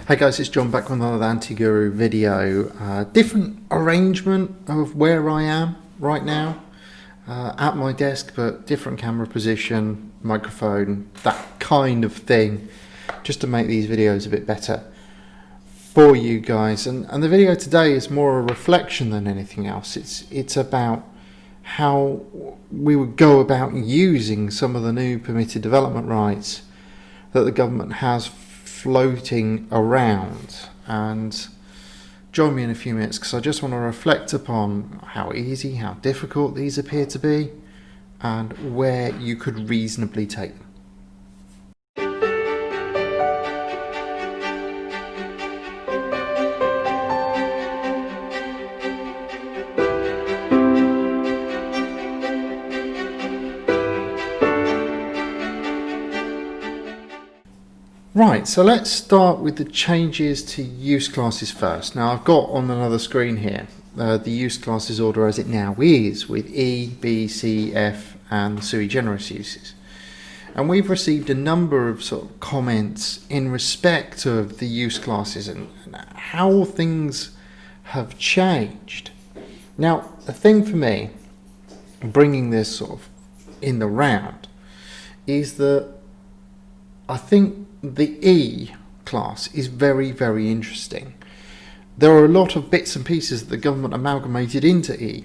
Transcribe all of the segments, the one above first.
Hey guys, it's John back with another Anti-Guru video. Different arrangement of where I am right now at my desk, but different camera position, microphone, that kind of thing, just to make these videos a bit better for you guys. And the video today is more a reflection than anything else. It's about how we would go about using some of the new permitted development rights that the government has floating around. And join me in a few minutes because I just want to reflect upon how easy, how difficult these appear to be, and where you could reasonably take them. Right, so let's start with the changes to use classes first. Now I've got on another screen here the use classes order as it now is, with E, B, C, F and sui generis uses. And we've received a number of sort of comments in respect of the use classes and how things have changed. Now the thing for me, bringing this sort of in the round, is that I think the E class is very, very interesting. There are a lot of bits and pieces that the government amalgamated into E.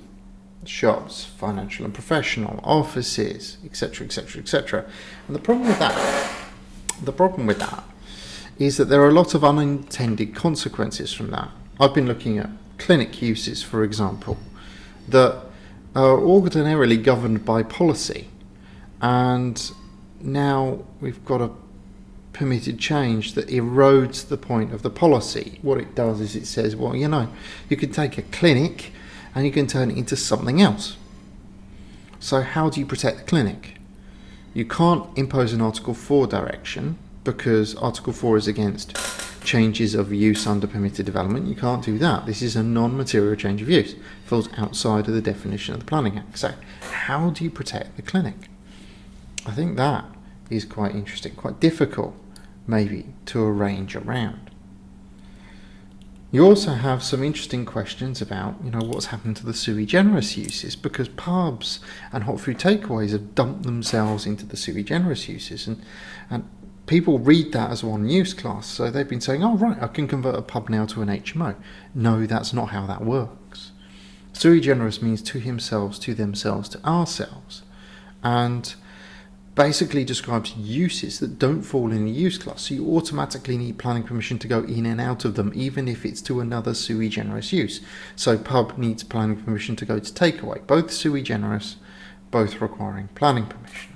Shops, financial and professional, offices, etc, etc, etc. And the problem with that is that there are a lot of unintended consequences from that. I've been looking at clinic uses, for example, that are ordinarily governed by policy, and now we've got a permitted change that erodes the point of the policy. What it does is it says, well, you know, you can take a clinic and you can turn it into something else. So how do you protect the clinic? You can't impose an Article 4 direction because Article 4 is against changes of use under permitted development. You can't do that. This is a non-material change of use. It falls outside of the definition of the Planning Act. So how do you protect the clinic? I think that is quite interesting, quite difficult maybe to arrange around. You also have some interesting questions about, you know, what's happened to the sui generis uses, because pubs and hot food takeaways have dumped themselves into the sui generis uses, and people read that as one use class, so they've been saying, oh right, I can convert a pub now to an HMO. No, that's not how that works. Sui generis means to himself, to themselves, to ourselves, and basically describes uses that don't fall in a use class, so you automatically need planning permission to go in and out of them, even if it's to another sui generis use. So pub needs planning permission to go to takeaway, both sui generis, both requiring planning permission.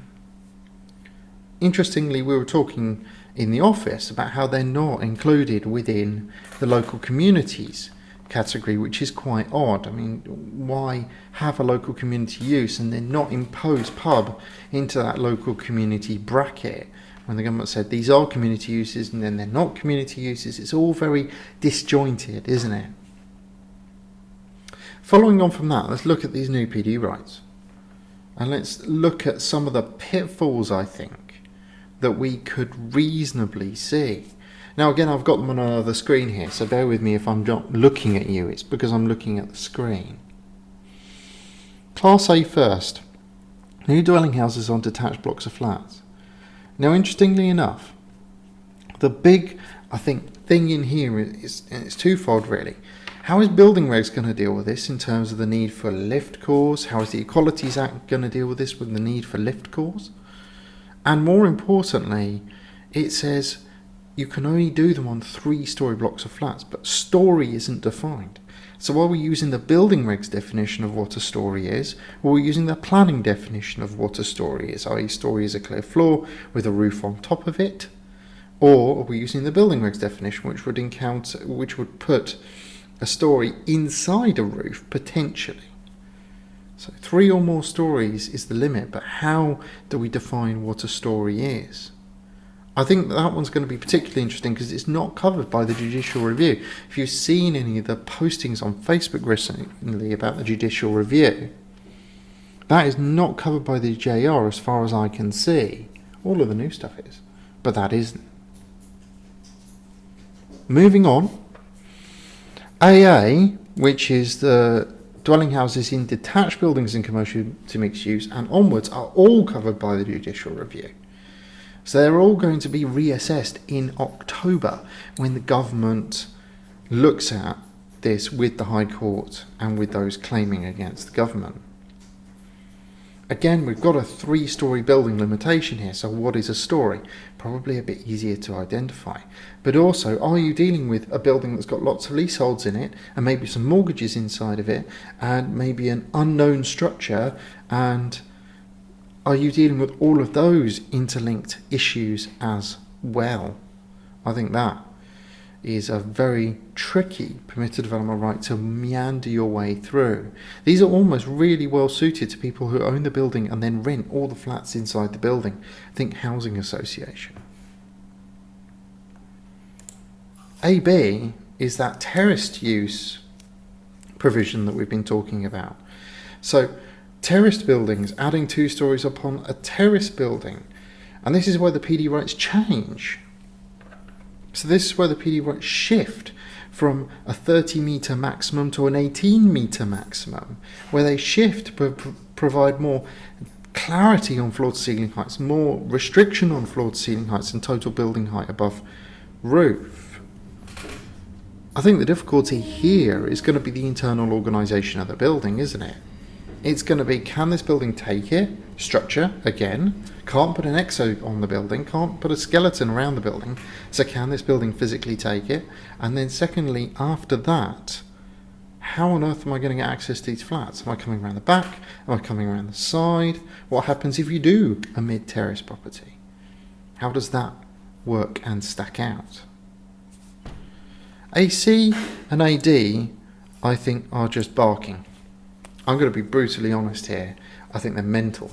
Interestingly, we were talking in the office about how they're not included within the local communities category, which is quite odd. I mean, why have a local community use and then not impose pub into that local community bracket when the government said these are community uses and then they're not community uses? It's all very disjointed, isn't it? Following on from that, let's look at these new PD rights, and let's look at some of the pitfalls, I think, that we could reasonably see. Now again, I've got them on another screen here, so bear with me if I'm not looking at you. It's because I'm looking at the screen. Class A first. New dwelling houses on detached blocks of flats. Now interestingly enough, the big, I think, thing in here is, and it's twofold really. How is building regs going to deal with this in terms of the need for lift cores? How is the Equalities Act going to deal with this with the need for lift cores? And more importantly, it says you can only do them on 3-story blocks of flats, but story isn't defined. So while we're using the building regs definition of what a story is, or we're using the planning definition of what a story is, i.e. story is a clear floor with a roof on top of it, or we're using the building regs definition, which would put a story inside a roof potentially. So 3 or more stories is the limit, but how do we define what a story is? I think that one's going to be particularly interesting because it's not covered by the judicial review. If you've seen any of the postings on Facebook recently about the judicial review, that is not covered by the JR as far as I can see. All of the new stuff is, but that isn't. moving on. AA, which is the dwelling houses in detached buildings and commercial to mixed use and onwards, are all covered by the judicial review. So they're all going to be reassessed in October when the government looks at this with the High Court and with those claiming against the government. Again, we've got a 3-storey building limitation here, so what is a storey? Probably a bit easier to identify. But also, are you dealing with a building that's got lots of leaseholds in it, and maybe some mortgages inside of it, and maybe an unknown structure, and are you dealing with all of those interlinked issues as well? I think that is a very tricky permitted development right to meander your way through. These are almost really well suited to people who own the building and then rent all the flats inside the building. Think housing association. AB is that terraced use provision that we've been talking about. So terraced buildings, adding 2 stories upon a terrace building. And this is where the PD rights change. So this is where the PD rights shift from a 30-metre maximum to an 18-metre maximum, where they shift to provide more clarity on floor-to-ceiling heights, more restriction on floor-to-ceiling heights and total building height above roof. I think the difficulty here is going to be the internal organisation of the building, isn't it? It's going to be, can this building take it? Structure, again. Can't put an exo on the building, can't put a skeleton around the building. So can this building physically take it? And then secondly, after that, how on earth am I going to get access to these flats? Am I coming around the back? Am I coming around the side? What happens if you do a mid-terrace property? How does that work and stack out? AC and AD, I think, are just barking. I'm going to be brutally honest here. I think they're mental.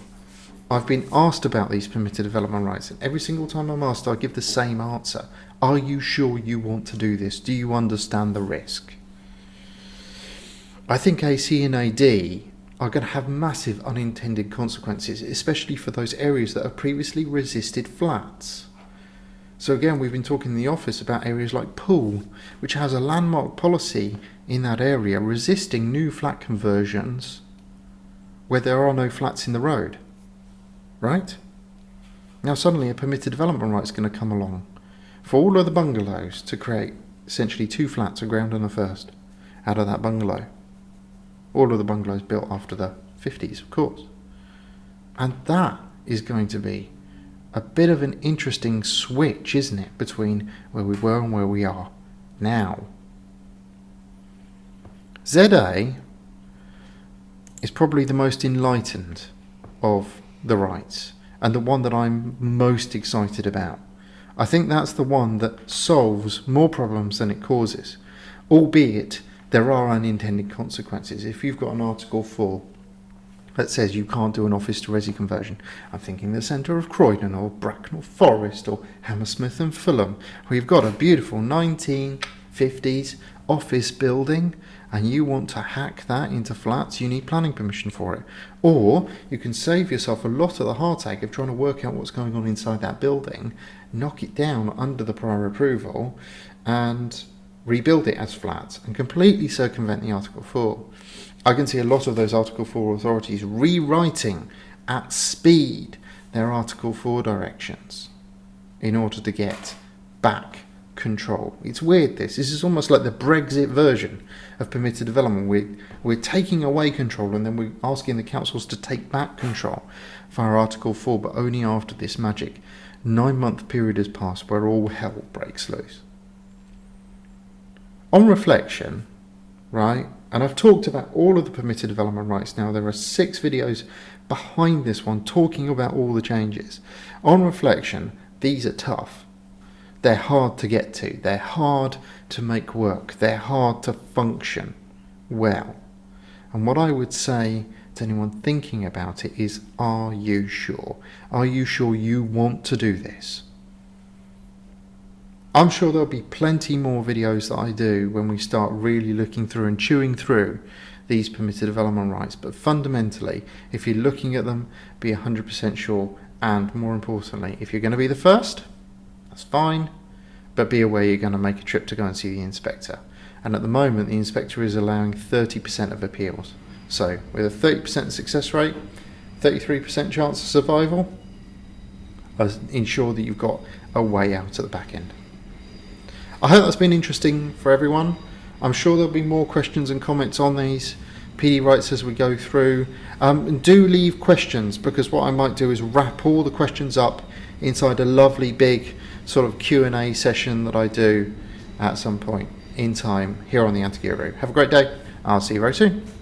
I've been asked about these permitted development rights, and every single time I'm asked, I give the same answer. Are you sure you want to do this? Do you understand the risk? I think AC and AD are going to have massive unintended consequences, especially for those areas that have previously resisted flats. So again, we've been talking in the office about areas like Poole, which has a landmark policy in that area resisting new flat conversions where there are no flats in the road. Right? Now suddenly a permitted development right is going to come along for all of the bungalows to create essentially 2 flats, a ground and a first, out of that bungalow. All of the bungalows built after the 50s, of course. And that is going to be a bit of an interesting switch, isn't it, between where we were and where we are now. ZA is probably the most enlightened of the rights and the one that I'm most excited about. I think that's the one that solves more problems than it causes, albeit there are unintended consequences. If you've got an Article 4 that says you can't do an office to resi conversion, I'm thinking the centre of Croydon or Bracknell Forest or Hammersmith and Fulham, where you've got a beautiful 1950s office building and you want to hack that into flats, you need planning permission for it. Or you can save yourself a lot of the heartache of trying to work out what's going on inside that building, knock it down under the prior approval and rebuild it as flats and completely circumvent the Article 4. I can see a lot of those Article 4 authorities rewriting at speed their Article 4 directions in order to get back control. It's weird, this is almost like the Brexit version of permitted development. We're taking away control and then we're asking the councils to take back control via Article 4, but only after this magic 9-month period has passed where all hell breaks loose. On reflection, right, and I've talked about all of the permitted development rights now. There are 6 videos behind this one talking about all the changes. On reflection, these are tough. They're hard to get to. They're hard to make work. They're hard to function well. And what I would say to anyone thinking about it is, are you sure? Are you sure you want to do this? I'm sure there'll be plenty more videos that I do when we start really looking through and chewing through these permitted development rights. But fundamentally, if you're looking at them, be 100% sure. And more importantly, if you're going to be the first, that's fine. but be aware you're going to make a trip to go and see the inspector. And at the moment, the inspector is allowing 30% of appeals. So with a 30% success rate, 33% chance of survival, ensure that you've got a way out at the back end. I hope that's been interesting for everyone. I'm sure there'll be more questions and comments on these PD rights as we go through. And do leave questions, because what I might do is wrap all the questions up inside a lovely big sort of Q&A session that I do at some point in time here on the Anti-Guru. Have a great day. I'll see you very soon.